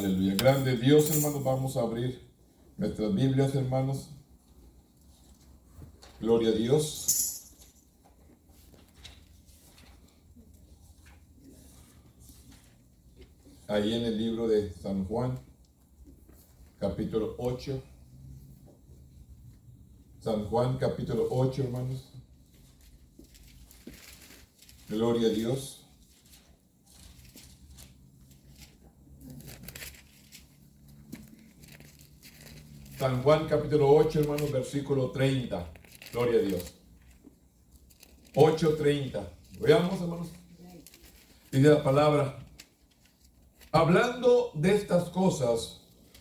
Aleluya. Grande Dios, hermanos, vamos a abrir nuestras Biblias, hermanos. Gloria a Dios. Ahí en el libro de San Juan, capítulo 8. San Juan, capítulo 8, hermanos. Gloria a Dios. San Juan capítulo 8, hermanos, versículo 30. Gloria a Dios. 8:30. Veamos, hermanos. Dice la palabra. Hablando de estas cosas,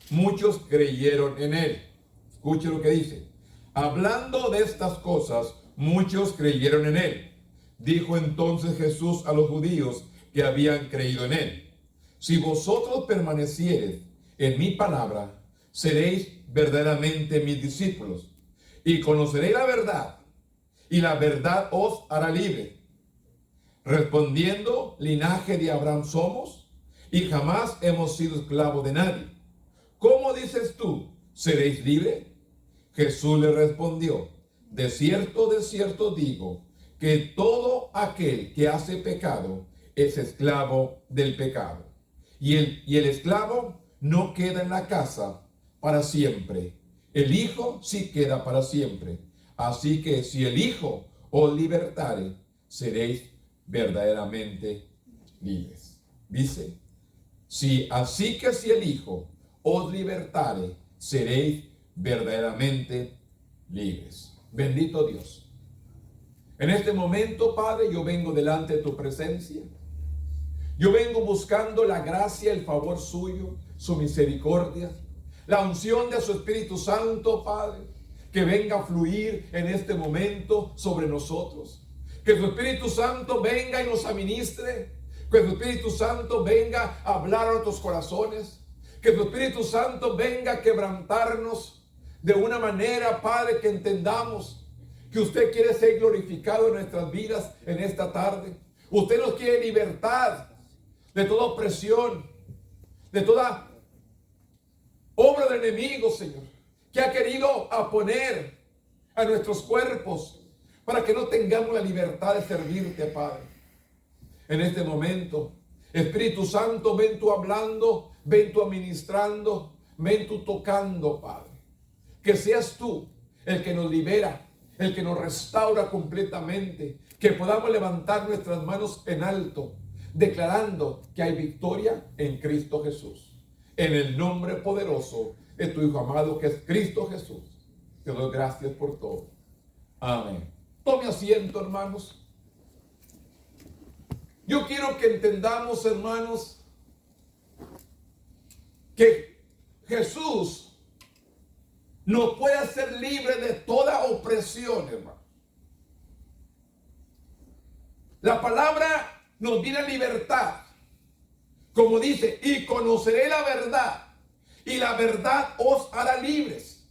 muchos creyeron en él. Escuche lo que dice. Hablando de estas cosas, muchos creyeron en él. Dijo entonces Jesús a los judíos que habían creído en él. Si vosotros permaneciereis en mi palabra, seréis verdaderamente mis discípulos, y conoceréis la verdad, y la verdad os hará libre. Respondiendo, linaje de Abraham somos, y jamás hemos sido esclavos de nadie. ¿Cómo dices tú, seréis libres? Jesús le respondió, de cierto digo, que todo aquel que hace pecado es esclavo del pecado. Y el esclavo no queda en la casa para siempre. El Hijo sí queda para siempre. Así que si el Hijo os libertare, seréis verdaderamente libres. Dice, si el Hijo os libertare, seréis verdaderamente libres. Bendito Dios. En este momento, Padre, yo vengo delante de tu presencia. Yo vengo buscando la gracia, el favor suyo, su misericordia, la unción de su Espíritu Santo, Padre, que venga a fluir en este momento sobre nosotros. Que su Espíritu Santo venga y nos administre. Que su Espíritu Santo venga a hablar a nuestros corazones. Que su Espíritu Santo venga a quebrantarnos de una manera, Padre, que entendamos que usted quiere ser glorificado en nuestras vidas en esta tarde. Usted nos quiere libertad de toda opresión, de toda obra del enemigo, Señor, que ha querido poner a nuestros cuerpos para que no tengamos la libertad de servirte, Padre. En este momento, Espíritu Santo, ven tú hablando, ven tú administrando, ven tú tocando, Padre. Que seas tú el que nos libera, el que nos restaura completamente, que podamos levantar nuestras manos en alto, declarando que hay victoria en Cristo Jesús. En el nombre poderoso de tu Hijo amado, que es Cristo Jesús. Te doy gracias por todo. Amén. Tome asiento, hermanos. Yo quiero que entendamos, hermanos, que Jesús nos puede hacer libre de toda opresión, hermano. La palabra nos viene a libertad. Como dice, y conoceré la verdad, y la verdad os hará libres.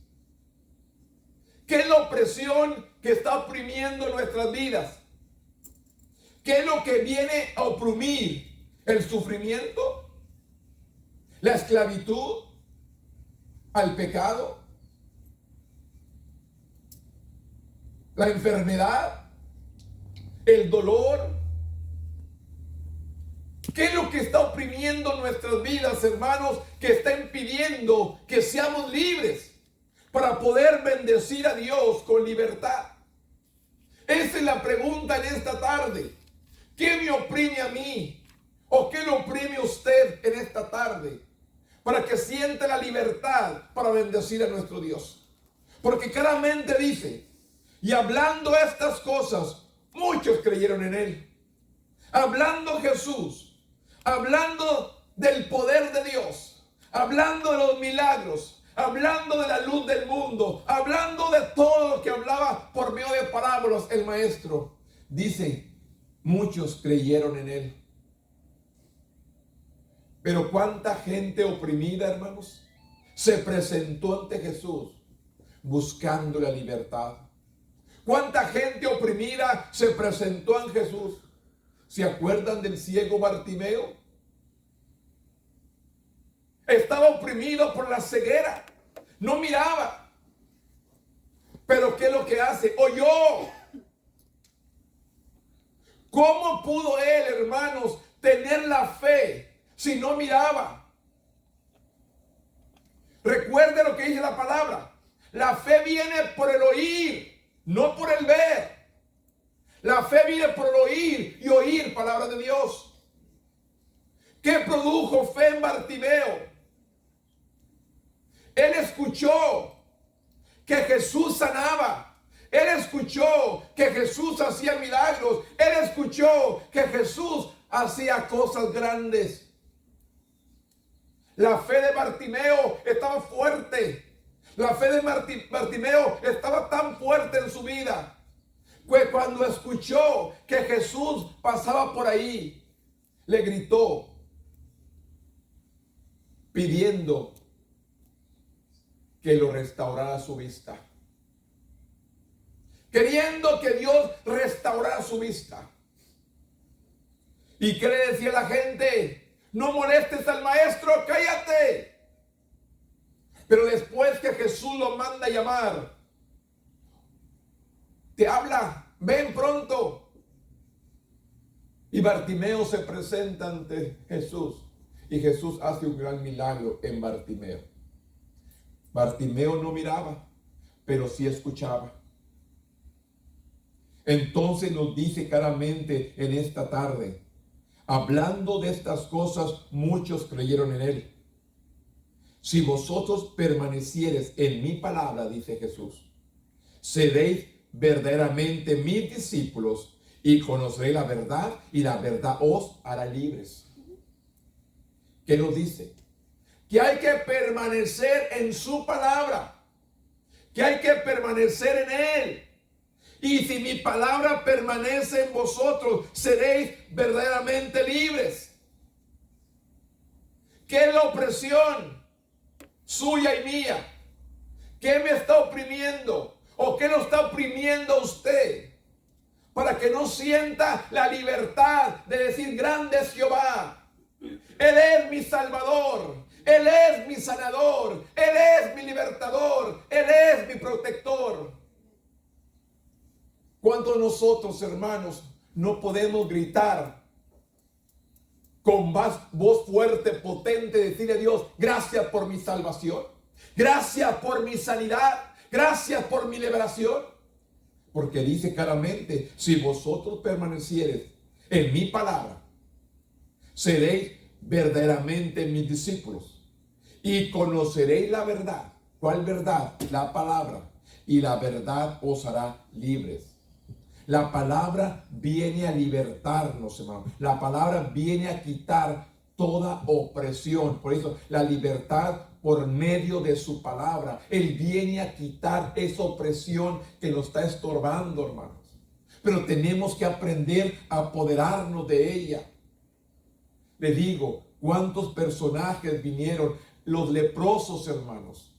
¿Qué es la opresión que está oprimiendo nuestras vidas? ¿Qué es lo que viene a oprimir? ¿El sufrimiento? ¿La esclavitud al pecado? ¿La enfermedad? ¿El dolor? ¿Qué es lo que está oprimiendo nuestras vidas, hermanos? Que está impidiendo que seamos libres para poder bendecir a Dios con libertad. Esa es la pregunta en esta tarde. ¿Qué me oprime a mí? ¿O qué le oprime a usted en esta tarde? Para que sienta la libertad para bendecir a nuestro Dios. Porque claramente dice, y hablando estas cosas, muchos creyeron en él. Hablando Jesús, hablando del poder de Dios, hablando de los milagros, hablando de la luz del mundo, hablando de todo lo que hablaba por medio de parábolas el maestro. Dice, muchos creyeron en él. Pero cuánta gente oprimida, hermanos, se presentó ante Jesús buscando la libertad. Cuánta gente oprimida se presentó ante Jesús. ¿Se acuerdan del ciego Bartimeo? oprimido por la ceguera. No miraba. Pero ¿qué es lo que hace? Oyó. ¿Cómo pudo él, hermanos, tener la fe si no miraba? Recuerde lo que dice la palabra. La fe viene por el oír, no por el ver. La fe viene por el oír y oír palabra de Dios. ¿Qué produjo fe en Bartimeo? Él escuchó que Jesús sanaba. Él escuchó que Jesús hacía milagros. Él escuchó que Jesús hacía cosas grandes. La fe de Bartimeo estaba fuerte. La fe de Bartimeo estaba tan fuerte en su vida, que cuando escuchó que Jesús pasaba por ahí, le gritó, pidiendo que lo restaurara su vista. Queriendo que Dios restaurara su vista. ¿Y qué le decía la gente? No molestes al maestro, cállate. Pero después que Jesús lo manda a llamar, te habla, ven pronto. Y Bartimeo se presenta ante Jesús. Y Jesús hace un gran milagro en Bartimeo. Bartimeo no miraba, pero sí escuchaba. Entonces nos dice claramente en esta tarde, hablando de estas cosas, muchos creyeron en él. Si vosotros permaneciereis en mi palabra, dice Jesús, seréis verdaderamente mis discípulos y conoceréis la verdad y la verdad os hará libres. ¿Qué nos dice? Que hay que permanecer en su palabra, que hay que permanecer en él. Y si mi palabra permanece en vosotros, seréis verdaderamente libres. ¿Qué es la opresión suya y mía? ¿Qué me está oprimiendo? ¿O qué lo está oprimiendo a usted? Para que no sienta la libertad de decir, grande es Jehová. Él es mi Salvador. Él es mi sanador. Él es mi libertador. Él es mi protector. ¿Cuántos de nosotros, hermanos, no podemos gritar con voz fuerte, potente, decirle a Dios, gracias por mi salvación, gracias por mi sanidad, gracias por mi liberación? Porque dice claramente, si vosotros permaneciereis en mi palabra, seréis verdaderamente mis discípulos y conoceréis la verdad. ¿Cuál verdad? La palabra. Y la verdad os hará libres. La palabra viene a libertarnos, hermano. La palabra viene a quitar toda opresión. Por eso, la libertad por medio de su palabra. Él viene a quitar esa opresión que nos está estorbando, hermanos. Pero tenemos que aprender a apoderarnos de ella. Le digo, ¿cuántos personajes vinieron? Los leprosos, hermanos,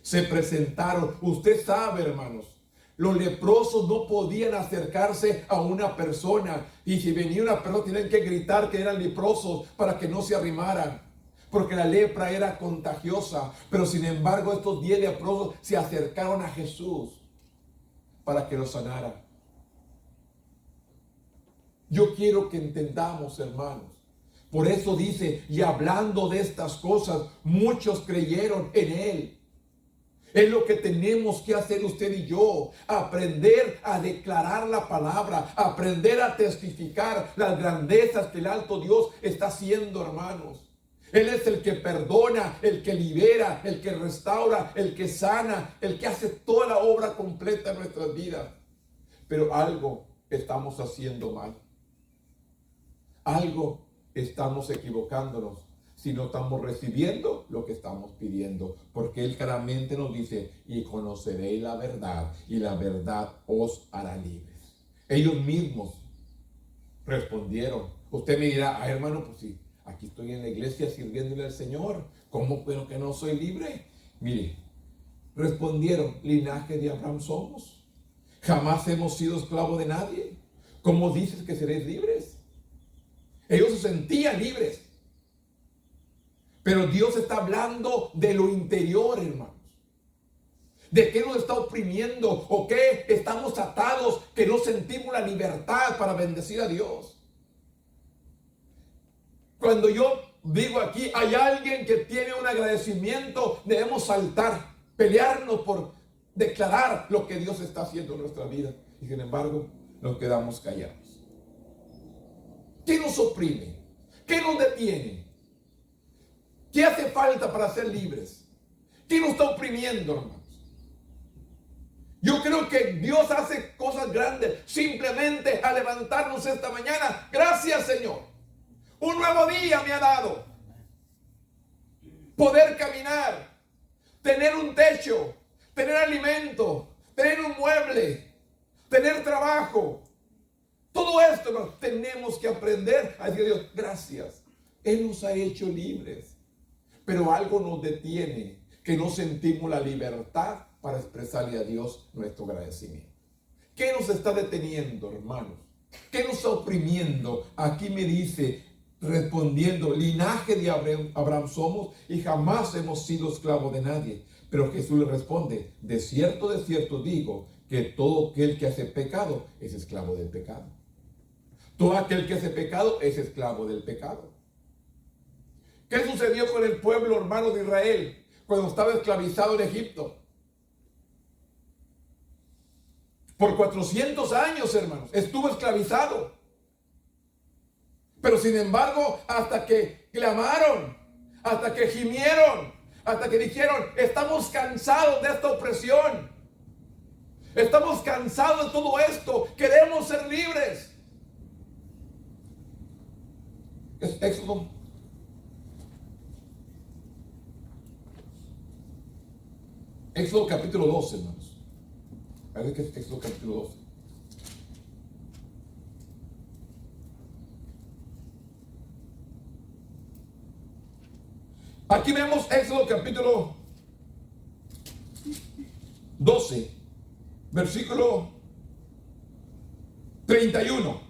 se presentaron. Usted sabe, hermanos, los leprosos no podían acercarse a una persona. Y si venía una persona, tenían que gritar que eran leprosos para que no se arrimaran. Porque la lepra era contagiosa. Pero sin embargo, estos 10 leprosos se acercaron a Jesús para que los sanara. Yo quiero que entendamos, hermanos. Por eso dice, y hablando de estas cosas, muchos creyeron en él. Es lo que tenemos que hacer usted y yo. Aprender a declarar la palabra. Aprender a testificar las grandezas que el alto Dios está haciendo, hermanos. Él es el que perdona, el que libera, el que restaura, el que sana, el que hace toda la obra completa en nuestras vidas. Pero algo estamos haciendo mal. Algo estamos equivocándonos si no estamos recibiendo lo que estamos pidiendo, porque Él claramente nos dice, y conoceréis la verdad, y la verdad os hará libres. Ellos mismos respondieron. Usted me dirá, hermano, pues sí, aquí estoy en la iglesia sirviéndole al Señor, ¿cómo pero que no soy libre? Mire, respondieron, linaje de Abraham somos, jamás hemos sido esclavos de nadie. ¿Cómo dices que seréis libres? Ellos se sentían libres. Pero Dios está hablando de lo interior, hermanos. ¿De qué nos está oprimiendo? ¿O qué estamos atados que no sentimos la libertad para bendecir a Dios? Cuando yo digo aquí, hay alguien que tiene un agradecimiento, debemos saltar, pelearnos por declarar lo que Dios está haciendo en nuestra vida. Y sin embargo, nos quedamos callados. ¿Qué nos oprime? ¿Qué nos detiene? ¿Qué hace falta para ser libres? ¿Qué nos está oprimiendo, hermanos? Yo creo que Dios hace cosas grandes simplemente al levantarnos esta mañana. Gracias, Señor. Un nuevo día me ha dado. Poder caminar, tener un techo, tener alimento, tener un mueble, tener trabajo. Todo esto, hermanos, tenemos que aprender a decir a Dios, gracias. Él nos ha hecho libres. Pero algo nos detiene, que no sentimos la libertad para expresarle a Dios nuestro agradecimiento. ¿Qué nos está deteniendo, hermanos? ¿Qué nos está oprimiendo? Aquí me dice, respondiendo, linaje de Abraham somos y jamás hemos sido esclavos de nadie. Pero Jesús le responde, de cierto digo, que todo aquel que hace pecado es esclavo del pecado. Todo aquel que hace pecado es esclavo del pecado. ¿Qué sucedió con el pueblo, hermano, de Israel cuando estaba esclavizado en Egipto? Por 400 años, hermanos, estuvo esclavizado. Pero sin embargo, hasta que clamaron, hasta que gimieron, hasta que dijeron, estamos cansados de esta opresión. Estamos cansados de todo esto. Queremos ser libres. Es Éxodo. Éxodo capítulo 12, hermanos. A ver qué es Éxodo capítulo 12. Aquí vemos Éxodo capítulo 12, versículo 31.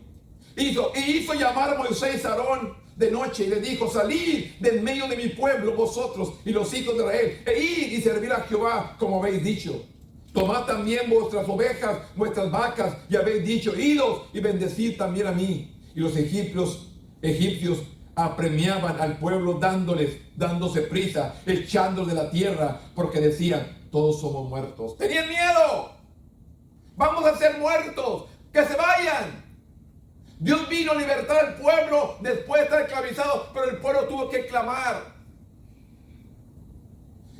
Hizo llamar a Moisés y a Aarón de noche y le dijo, salid de en medio de mi pueblo vosotros y los hijos de Israel, e id y servid a Jehová como habéis dicho. Tomad también vuestras ovejas, vuestras vacas, y habéis dicho, idos y bendecid también a mí. Y los egipcios apremiaban al pueblo dándose prisa, echándolos de la tierra, porque decían, todos somos muertos. Tenían miedo. Vamos a ser muertos. Que se vayan. Dios vino a libertar al pueblo después de estar esclavizado, pero el pueblo tuvo que clamar.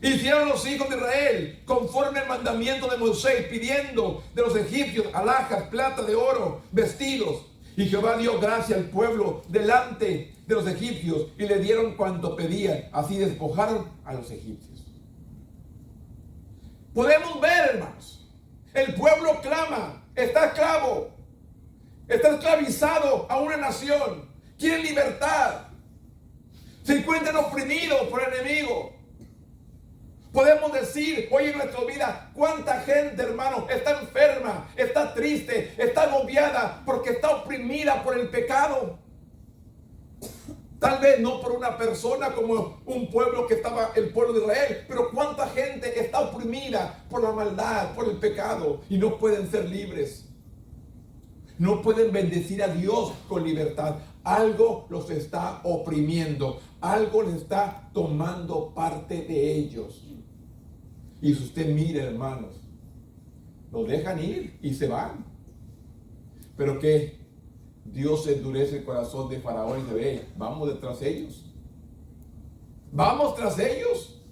Hicieron los hijos de Israel conforme al mandamiento de Moisés, pidiendo de los egipcios alhajas, plata, de oro, vestidos. Y Jehová dio gracia al pueblo delante de los egipcios y le dieron cuanto pedían. Así despojaron a los egipcios. Podemos ver, hermanos, el pueblo clama, está esclavo, está esclavizado a una nación, quieren libertad, se encuentran oprimidos por el enemigo. Podemos decir hoy en nuestra vida cuánta gente, hermano, está enferma, está triste, está agobiada porque está oprimida por el pecado. Tal vez no por una persona como un pueblo que estaba el pueblo de Israel, pero cuánta gente está oprimida por la maldad, por el pecado y no pueden ser libres. No pueden bendecir a Dios con libertad. Algo los está oprimiendo, algo les está tomando parte de ellos. Y si usted mira, hermanos, los dejan ir y se van. Pero que Dios endurece el corazón de Faraón y dice, ve, vamos detrás de ellos. Vamos tras ellos.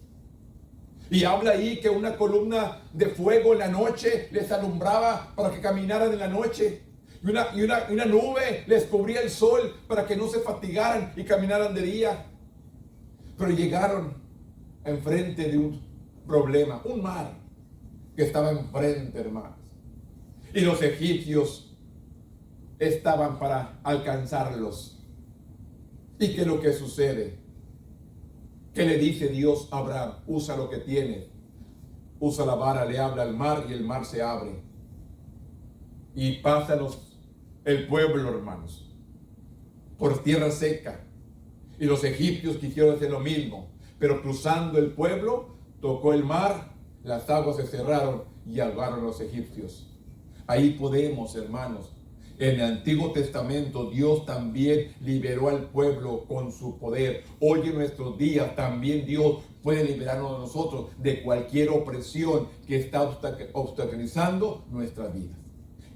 Y habla ahí que una columna de fuego en la noche les alumbraba para que caminaran en la noche. Y una nube les cubría el sol para que no se fatigaran y caminaran de día. Pero llegaron enfrente de un problema, un mar que estaba enfrente, hermanos. Y los egipcios estaban para alcanzarlos. ¿Y qué es lo que sucede? ¿Qué le dice Dios a Abraham? Usa lo que tienes. Usa la vara, le habla al mar y el mar se abre. Y pasa el pueblo, hermanos, por tierra seca. Y los egipcios quisieron hacer lo mismo. Pero cruzando el pueblo, tocó el mar, las aguas se cerraron y ahogaron a los egipcios. Ahí podemos, hermanos. En el Antiguo Testamento Dios también liberó al pueblo con su poder. Hoy en nuestros días también Dios puede liberarnos de nosotros de cualquier opresión que está obstaculizando nuestras vidas.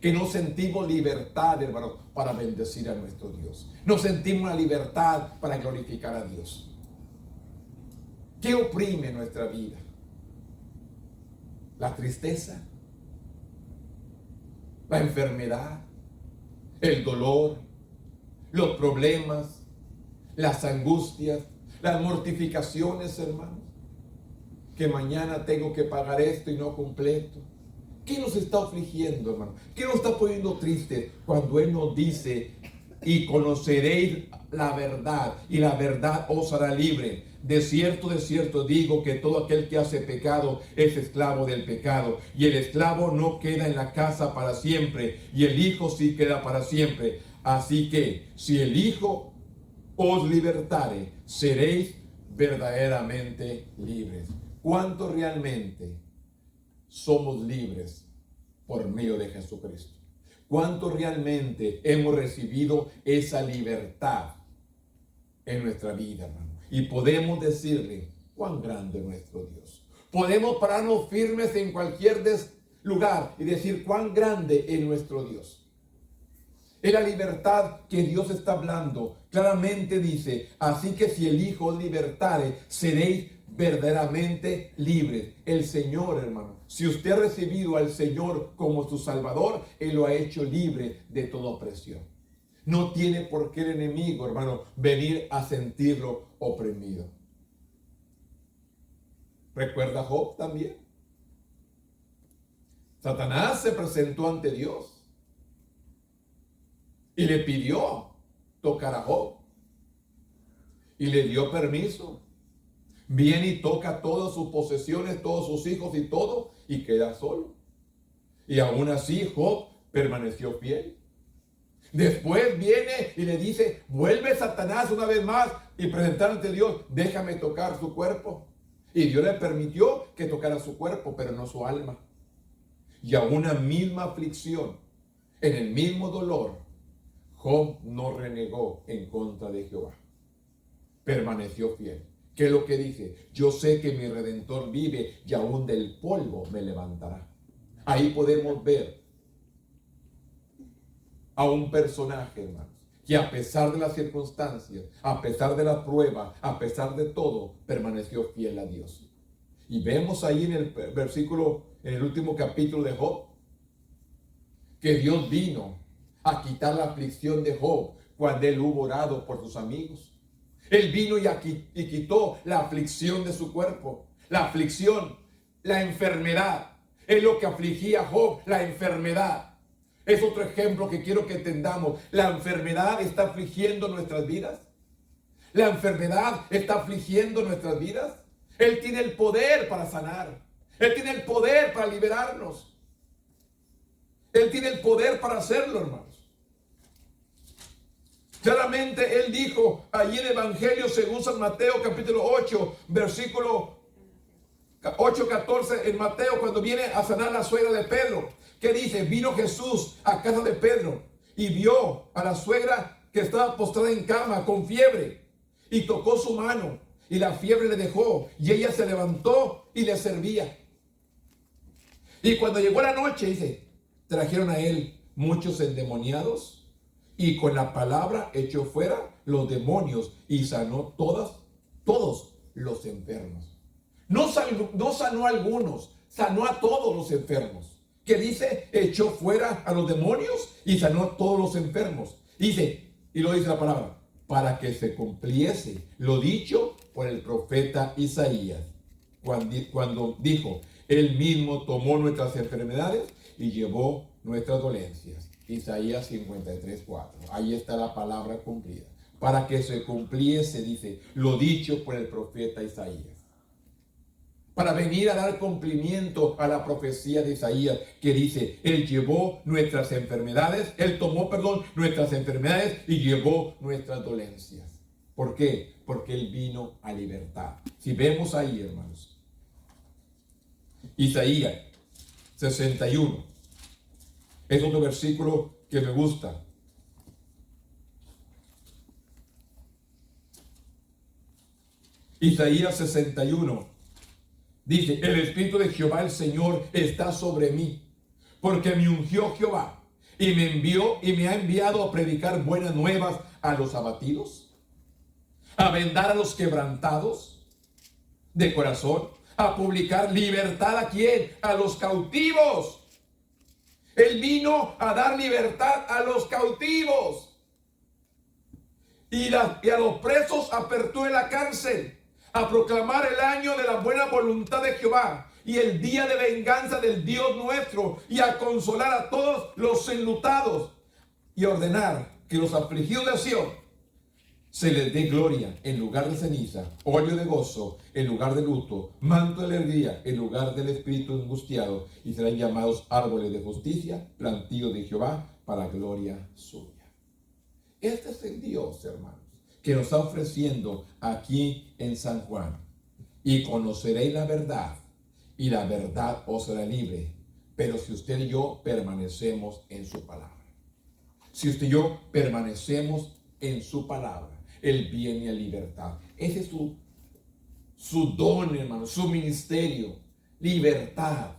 Que no sentimos libertad, hermanos, para bendecir a nuestro Dios. No sentimos la libertad para glorificar a Dios. ¿Qué oprime nuestra vida? La tristeza, la enfermedad, el dolor, los problemas, las angustias, las mortificaciones, hermanos. Que mañana tengo que pagar esto y no completo. ¿Qué nos está afligiendo, hermano? ¿Qué nos está poniendo triste cuando Él nos dice: y conoceréis la verdad, y la verdad os hará libre? De cierto digo que todo aquel que hace pecado es esclavo del pecado, y el esclavo no queda en la casa para siempre, y el Hijo sí queda para siempre. Así que si el Hijo os libertare, seréis verdaderamente libres. ¿Cuánto realmente somos libres por medio de Jesucristo? ¿Cuánto realmente hemos recibido esa libertad en nuestra vida, hermano? Y podemos decirle cuán grande es nuestro Dios. Podemos pararnos firmes en cualquier lugar y decir cuán grande es nuestro Dios. Es la libertad que Dios está hablando. Claramente dice: así que si el Hijo os libertare, seréis verdaderamente libres. El Señor, hermano, si usted ha recibido al Señor como su Salvador, Él lo ha hecho libre de toda opresión. No tiene por qué el enemigo, hermano, venir a sentirlo oprimido. ¿Recuerda Job también? Satanás se presentó ante Dios y le pidió tocar a Job y le dio permiso. Viene y toca todas sus posesiones, todos sus hijos y todo, y queda solo. Y aún así Job permaneció fiel. Después viene y le dice: vuelve Satanás una vez más y presentar ante Dios: déjame tocar su cuerpo. Y Dios le permitió que tocara su cuerpo, pero no su alma. Y a una misma aflicción, en el mismo dolor, Job no renegó en contra de Jehová. Permaneció fiel. ¿Qué es lo que dice? Yo sé que mi Redentor vive y aún del polvo me levantará. Ahí podemos ver a un personaje, hermanos, que a pesar de las circunstancias, a pesar de la prueba, a pesar de todo, permaneció fiel a Dios. Y vemos ahí en el versículo, en el último capítulo de Job, que Dios vino a quitar la aflicción de Job cuando él hubo orado por sus amigos. Él vino y quitó la aflicción de su cuerpo, la aflicción, la enfermedad. Es lo que afligía a Job, la enfermedad. Es otro ejemplo que quiero que entendamos. La enfermedad está afligiendo nuestras vidas. La enfermedad está afligiendo nuestras vidas. Él tiene el poder para sanar. Él tiene el poder para liberarnos. Él tiene el poder para hacerlo, hermanos. Claramente Él dijo allí en el Evangelio según San Mateo capítulo 8, versículo 8:14 en Mateo, cuando viene a sanar la suegra de Pedro. ¿Qué dice? Vino Jesús a casa de Pedro y vio a la suegra que estaba postrada en cama con fiebre y tocó su mano y la fiebre le dejó y ella se levantó y le servía. Y cuando llegó la noche, dice, trajeron a él muchos endemoniados y con la palabra echó fuera los demonios y sanó todos los enfermos. No sanó a algunos, sanó a todos los enfermos. Que dice, echó fuera a los demonios y sanó a todos los enfermos. Dice, y lo dice la palabra, para que se cumpliese lo dicho por el profeta Isaías, cuando dijo, Él mismo tomó nuestras enfermedades y llevó nuestras dolencias. Isaías 53:4. Ahí está la palabra cumplida. Para que se cumpliese, dice, lo dicho por el profeta Isaías. Para venir a dar cumplimiento a la profecía de Isaías que dice, Él llevó nuestras enfermedades, Él tomó, nuestras enfermedades y llevó nuestras dolencias. ¿Por qué? Porque Él vino a libertar. Si vemos ahí, hermanos, Isaías 61, es otro versículo que me gusta. Isaías 61 dice: el Espíritu de Jehová el Señor está sobre mí, porque me ungió Jehová y me envió y me ha enviado a predicar buenas nuevas a los abatidos, a vendar a los quebrantados de corazón, a publicar libertad ¿a quién? A los cautivos. Él vino a dar libertad a los cautivos y a los presos apertura de la cárcel, a proclamar el año de la buena voluntad de Jehová y el día de venganza del Dios nuestro, y a consolar a todos los enlutados, y ordenar que los afligidos de Sión se les dé gloria en lugar de ceniza, óleo de gozo en lugar de luto, manto de alegría en lugar del espíritu angustiado, y serán llamados árboles de justicia, plantío de Jehová para gloria suya. Este es el Dios, hermanos, que nos está ofreciendo aquí en San Juan. Y conoceréis la verdad, y la verdad os hará libre. Pero si usted y yo permanecemos en su palabra, si usted y yo permanecemos en su palabra, Él viene a libertad. Ese es su don, hermano, su ministerio, libertad.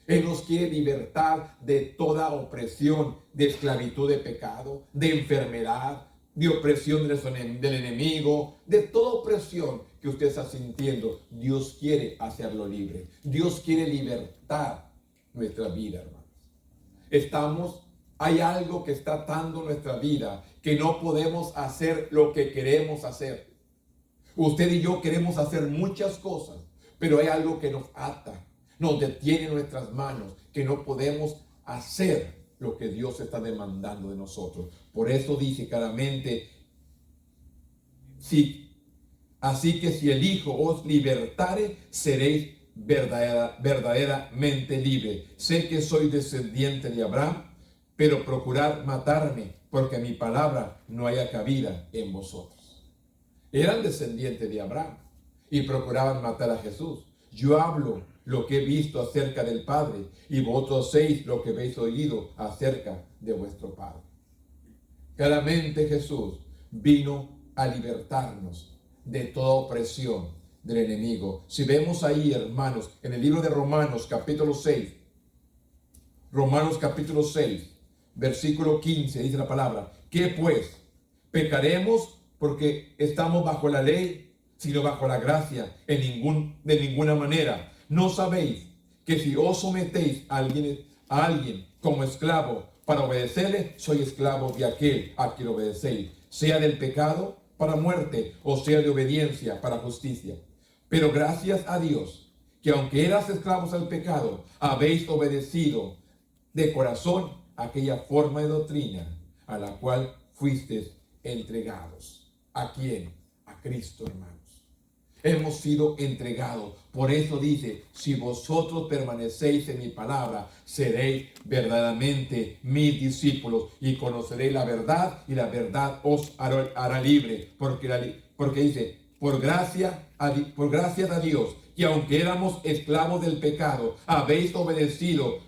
Él nos quiere libertad de toda opresión, de esclavitud de pecado, de enfermedad, de opresión del enemigo, de toda opresión que usted está sintiendo. Dios quiere hacerlo libre. Dios quiere libertar nuestra vida, hermanos. Hay algo que está atando nuestra vida, que no podemos hacer lo que queremos hacer. Usted y yo queremos hacer muchas cosas, pero hay algo que nos ata, nos detiene en nuestras manos, que no podemos hacer lo que Dios está demandando de nosotros. Por eso dice claramente: así que si el Hijo os libertare, seréis verdaderamente libres. Sé que soy descendiente de Abraham, pero procurad matarme, porque mi palabra no haya cabida en vosotros. Eran descendientes de Abraham y procuraban matar a Jesús. Yo hablo lo que he visto acerca del Padre, y vosotros hacéis lo que habéis oído acerca de vuestro Padre. Claramente Jesús vino a libertarnos de toda opresión del enemigo. Si vemos ahí, hermanos, en el libro de Romanos capítulo 6, versículo 15, dice la palabra: ¿qué pues? ¿Pecaremos porque estamos bajo la ley, sino bajo la gracia? De ninguna manera. ¿No sabéis que si os sometéis a alguien como esclavo para obedecerle, soy esclavo de aquel a quien obedecéis, sea del pecado para muerte, o sea de obediencia para justicia? Pero gracias a Dios, que aunque eras esclavos al pecado, habéis obedecido de corazón aquella forma de doctrina a la cual fuisteis entregados. ¿A quién? A Cristo, hermanos. Hemos sido entregados. Por eso dice: si vosotros permanecéis en mi palabra, seréis verdaderamente mis discípulos, y conoceréis la verdad, y la verdad os hará libre. Porque dice: por gracias a Dios, que aunque éramos esclavos del pecado, habéis obedecido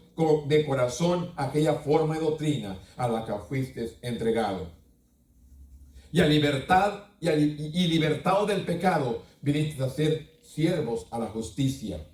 de corazón aquella forma de doctrina a la que fuisteis entregados. Y libertados del pecado, vinisteis a ser siervos a la justicia.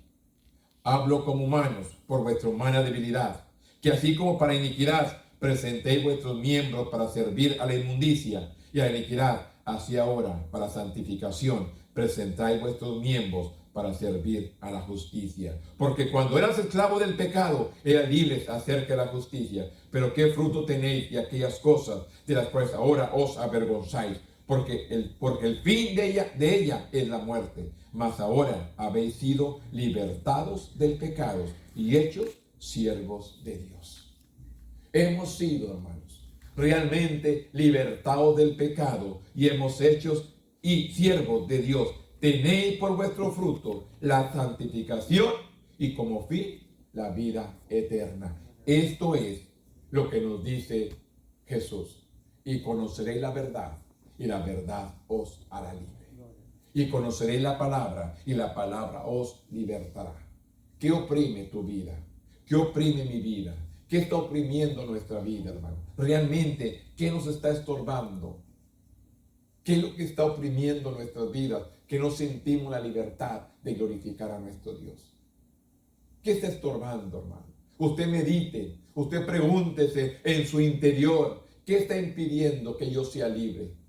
Hablo como humanos por vuestra humana debilidad, que así como para iniquidad presentéis vuestros miembros para servir a la inmundicia y a la iniquidad, así ahora para santificación presentáis vuestros miembros para servir a la justicia. Porque cuando eras esclavo del pecado, eras libres acerca de la justicia. Pero qué fruto tenéis de aquellas cosas de las cuales ahora os avergonzáis. Porque el fin de ella es la muerte. Mas ahora habéis sido libertados del pecado y hechos siervos de Dios. Hemos sido, hermanos, realmente libertados del pecado y hemos hecho siervos de Dios. Tenéis por vuestro fruto la santificación y como fin la vida eterna. Esto es lo que nos dice Jesús. Y conoceréis la verdad, y la verdad os hará libre. Y conoceréis la palabra y la palabra os libertará. ¿Qué oprime tu vida? ¿Qué oprime mi vida? ¿Qué está oprimiendo nuestra vida, hermano? Realmente, ¿qué nos está estorbando? ¿Qué es lo que está oprimiendo nuestras vidas? Que no sentimos la libertad de glorificar a nuestro Dios. ¿Qué está estorbando, hermano? Usted medite, usted pregúntese en su interior, ¿qué está impidiendo que yo sea libre?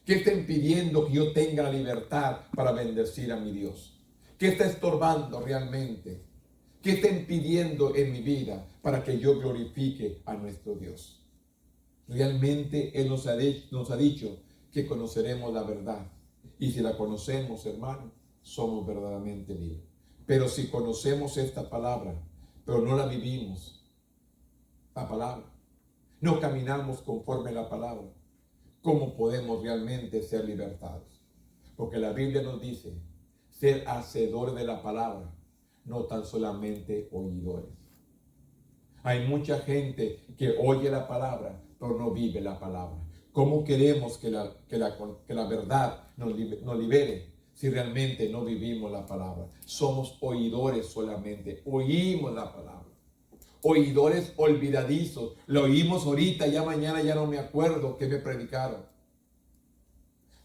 ¿Qué está impidiendo que yo tenga la libertad para bendecir a mi Dios? ¿Qué está estorbando realmente? ¿Qué está impidiendo en mi vida para que yo glorifique a nuestro Dios? Realmente Él nos ha dicho que conoceremos la verdad. Y si la conocemos, hermano, somos verdaderamente libres. Pero si conocemos esta palabra, pero no la vivimos, la palabra, no caminamos conforme a la palabra, ¿cómo podemos realmente ser libertados? Porque la Biblia nos dice, ser hacedores de la palabra, no tan solamente oidores. Hay mucha gente que oye la palabra, pero no vive la palabra. ¿Cómo queremos que la verdad nos libere si realmente no vivimos la palabra? Somos oidores solamente, oímos la palabra. Oidores olvidadizos, lo oímos ahorita, ya mañana ya no me acuerdo que me predicaron.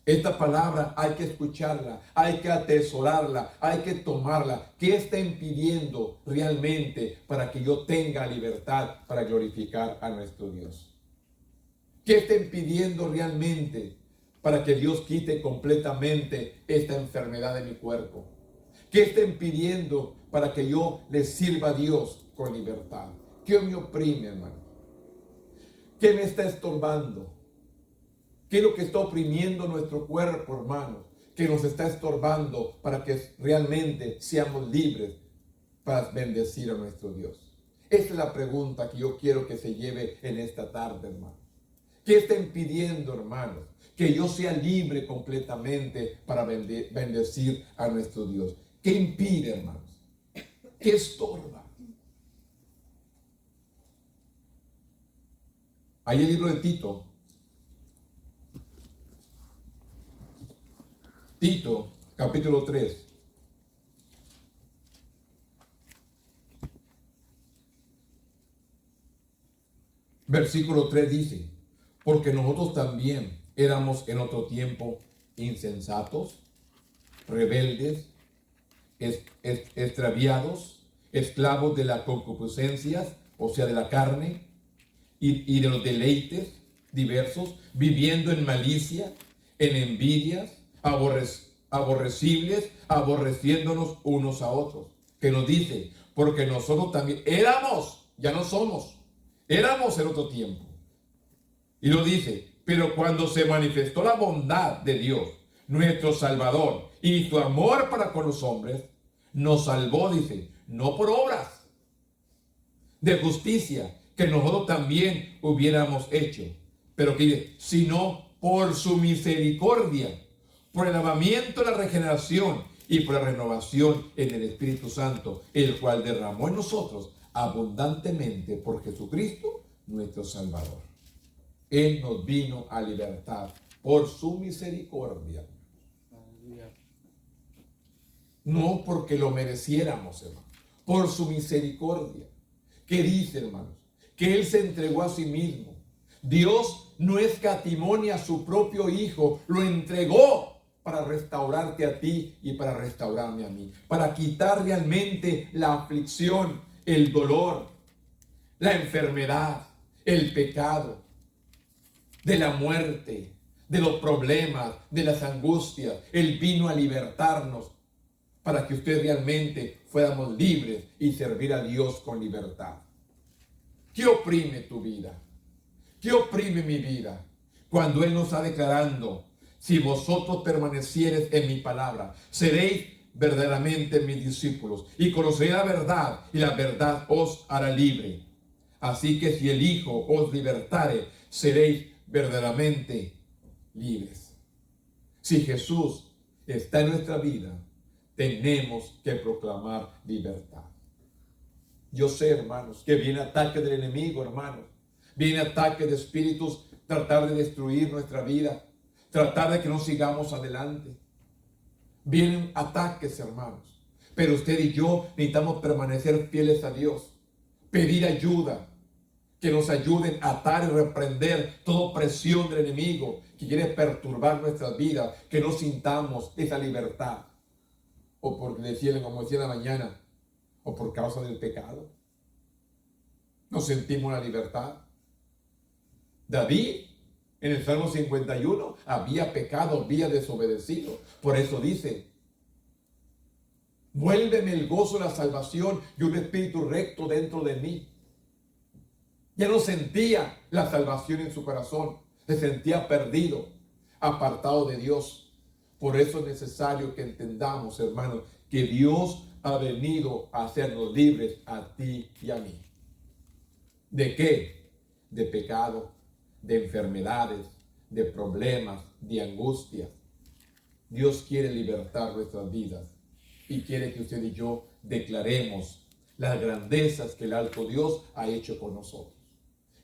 Esta palabra hay que escucharla, hay que atesorarla, hay que tomarla. ¿Qué está impidiendo realmente para que yo tenga libertad para glorificar a nuestro Dios? ¿Qué está impidiendo realmente para que Dios quite completamente esta enfermedad de mi cuerpo? ¿Qué está impidiendo para que yo le sirva a Dios con libertad? ¿Qué me oprime, hermano? ¿Qué me está estorbando? ¿Qué es lo que está oprimiendo nuestro cuerpo, hermanos? Que nos está estorbando para que realmente seamos libres para bendecir a nuestro Dios. Esa es la pregunta que yo quiero que se lleve en esta tarde, hermano. ¿Qué está impidiendo, hermanos, que yo sea libre completamente para bendecir a nuestro Dios? ¿Qué impide, hermanos? ¿Qué estorba? Hay el libro de Tito. Tito, capítulo 3. Versículo 3 dice, porque nosotros también éramos en otro tiempo insensatos, rebeldes, extraviados, esclavos de las concupiscencias, o sea, de la carne, y de los deleites diversos, viviendo en malicia, en envidias, aborrecibles, aborreciéndonos unos a otros. Que nos dice, porque nosotros también éramos, ya no somos, éramos en otro tiempo. Y lo dice, pero cuando se manifestó la bondad de Dios, nuestro Salvador, y su amor para con los hombres, nos salvó, dice, no por obras de justicia que nosotros también hubiéramos hecho, pero que dice, sino por su misericordia, por el lavamiento, la regeneración y por la renovación en el Espíritu Santo, el cual derramó en nosotros abundantemente por Jesucristo, nuestro Salvador. Él nos vino a libertad por su misericordia. No porque lo mereciéramos, hermano. Por su misericordia. ¿Qué dice, hermanos? Que Él se entregó a sí mismo. Dios no escatimó ni a su propio Hijo. Lo entregó para restaurarte a ti y para restaurarme a mí. Para quitar realmente la aflicción, el dolor, la enfermedad, el pecado, de la muerte, de los problemas, de las angustias. Él vino a libertarnos para que usted realmente fuéramos libres y servir a Dios con libertad. ¿Qué oprime tu vida? ¿Qué oprime mi vida? Cuando Él nos está declarando, si vosotros permaneciereis en mi palabra, seréis verdaderamente mis discípulos y conoceréis la verdad y la verdad os hará libre. Así que si el Hijo os libertare, seréis verdaderamente libres. Si Jesús está en nuestra vida, tenemos que proclamar libertad. Yo sé, hermanos, que viene ataque del enemigo, hermanos. Viene ataque de espíritus, tratar de destruir nuestra vida, tratar de que no sigamos adelante. Vienen ataques, hermanos. Pero usted y yo necesitamos permanecer fieles a Dios. Pedir ayuda. Que nos ayuden a atar y reprender toda presión del enemigo que quiere perturbar nuestras vidas. Que no sintamos esa libertad. O porque decían, como decía en la mañana, o por causa del pecado. No sentimos la libertad. David, en el Salmo 51, había pecado, había desobedecido. Por eso dice, vuélveme el gozo de la salvación y un espíritu recto dentro de mí. Ya no sentía la salvación en su corazón. Se sentía perdido, apartado de Dios. Por eso es necesario que entendamos, hermanos, que Dios ha venido a hacernos libres a ti y a mí. ¿De qué? De pecado, de enfermedades, de problemas, de angustia. Dios quiere libertar nuestras vidas y quiere que usted y yo declaremos las grandezas que el alto Dios ha hecho con nosotros.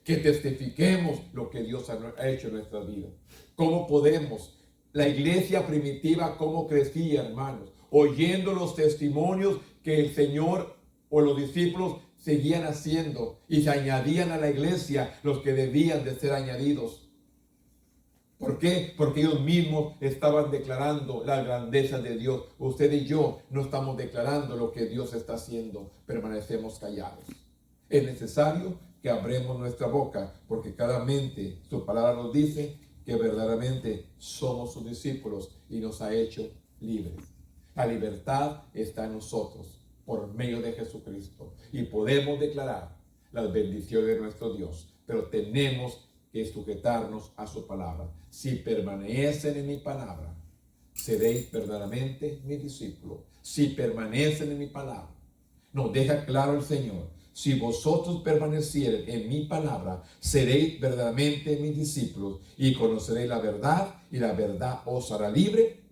Que testifiquemos lo que Dios ha hecho en nuestras vidas. ¿Cómo podemos? La iglesia primitiva, ¿cómo crecía, hermanos? Oyendo los testimonios que el Señor o los discípulos seguían haciendo y se añadían a la iglesia los que debían de ser añadidos. ¿Por qué? Porque ellos mismos estaban declarando la grandeza de Dios. Usted y yo no estamos declarando lo que Dios está haciendo. Permanecemos callados. Es necesario que abremos nuestra boca, porque claramente su palabra nos dice que verdaderamente somos sus discípulos y nos ha hecho libres. La libertad está en nosotros por medio de Jesucristo y podemos declarar las bendiciones de nuestro Dios, pero tenemos que sujetarnos a su palabra. Si permanecen en mi palabra, seréis verdaderamente mis discípulos. Si permanecen en mi palabra, nos deja claro el Señor. Si vosotros permanecieren en mi palabra, seréis verdaderamente mis discípulos y conoceréis la verdad y la verdad os hará libre.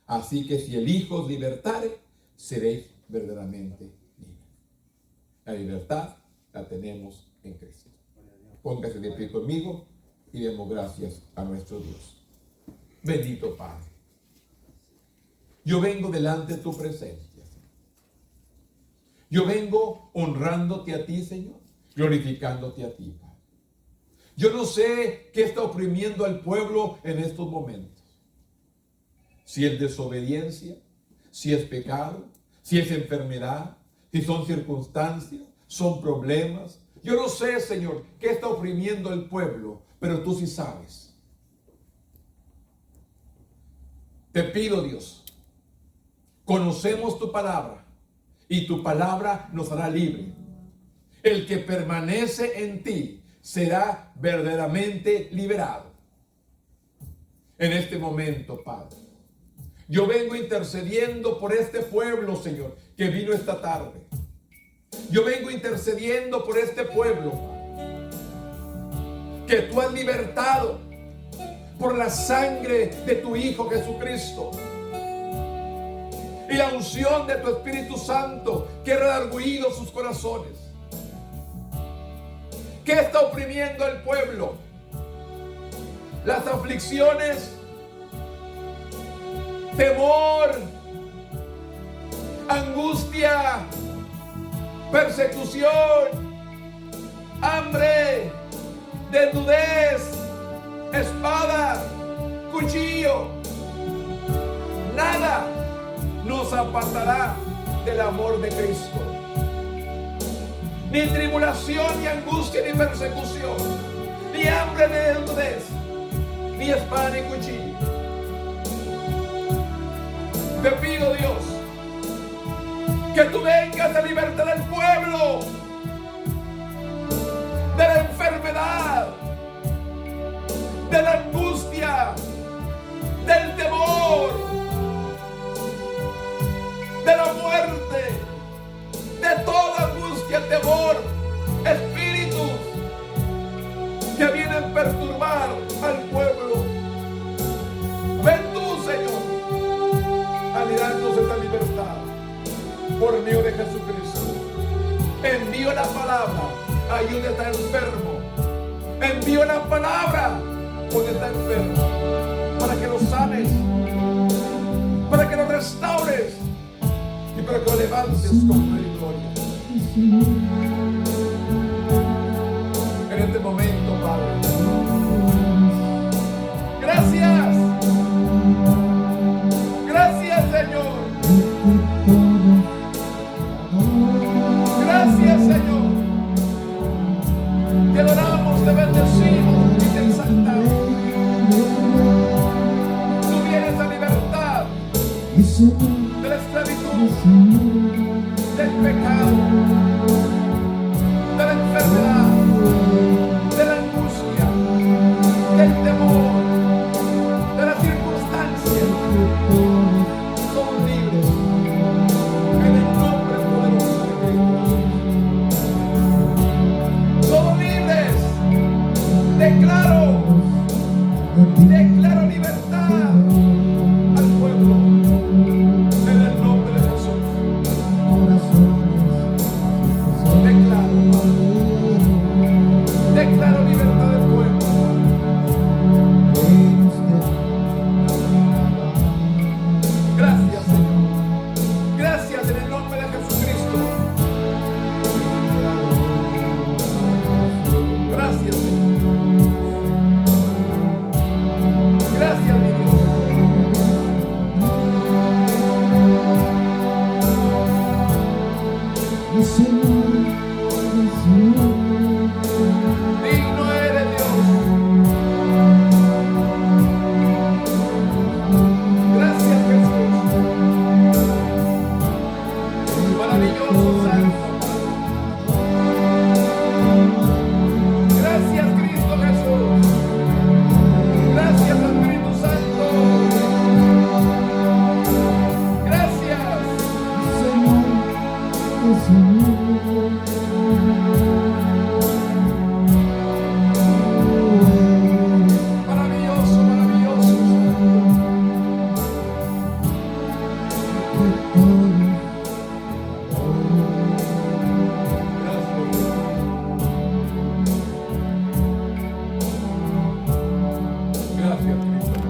Así que si el Hijo os libertare, seréis verdaderamente libres. La libertad la tenemos en Cristo. Póngase de pie conmigo y demos gracias a nuestro Dios. Bendito Padre, yo vengo delante de tu presencia. Yo vengo honrándote a ti, Señor, glorificándote a ti, Padre. Yo no sé qué está oprimiendo al pueblo en estos momentos. Si es desobediencia, si es pecado, si es enfermedad, si son circunstancias, son problemas. Yo no sé, Señor, qué está oprimiendo al pueblo, pero tú sí sabes. Te pido, Dios, conocemos tu palabra. Y tu palabra nos hará libre. El que permanece en ti será verdaderamente liberado. En este momento, Padre, yo vengo intercediendo por este pueblo, Señor, que vino esta tarde. Yo vengo intercediendo por este pueblo, que tú has libertado por la sangre de tu Hijo Jesucristo. Y la unción de tu Espíritu Santo que ha redarguido sus corazones. ¿Qué está oprimiendo al pueblo? Las aflicciones, temor, angustia, persecución, hambre, desnudez, espada, cuchillo. Nada nos apartará del amor de Cristo. Ni tribulación, ni angustia, ni persecución, ni hambre, ni desnudez, ni espada, ni cuchillo. Te pido, Dios, que tú vengas a libertar al pueblo de la enfermedad, de la angustia, del temor, de la muerte, de toda angustia, temor, espíritus que vienen a perturbar al pueblo. Ven tú, Señor, a darnos esta libertad por medio de Jesucristo. Envío la palabra, ayuda a estar enfermo. Envío la palabra cuando está enfermo. para que lo sanes, para que lo restaures y para que lo levantes con tu gloria. En este momento, Padre, gracias. Gracias, Señor. Gracias, Señor. Te adoramos, te bendecimos y te exaltamos. Tú vienes a libertad de la esclavitud, del pecado, de la enfermedad, de la angustia, del temor, de las circunstancias. Somos libres en el nombre poderoso de Cristo. Somos libres. Declaro libertad al pueblo en el nombre de Jesús. Declaro libertad del pueblo. Gracias, Señor. Gracias en el nombre de Jesucristo. Gracias, Señor. Gracias, mi Dios. Digno eres, Dios. Gracias, Jesús. Maravilloso Santo. Gracias, Cristo Jesús. Gracias, Espíritu Santo. Gracias.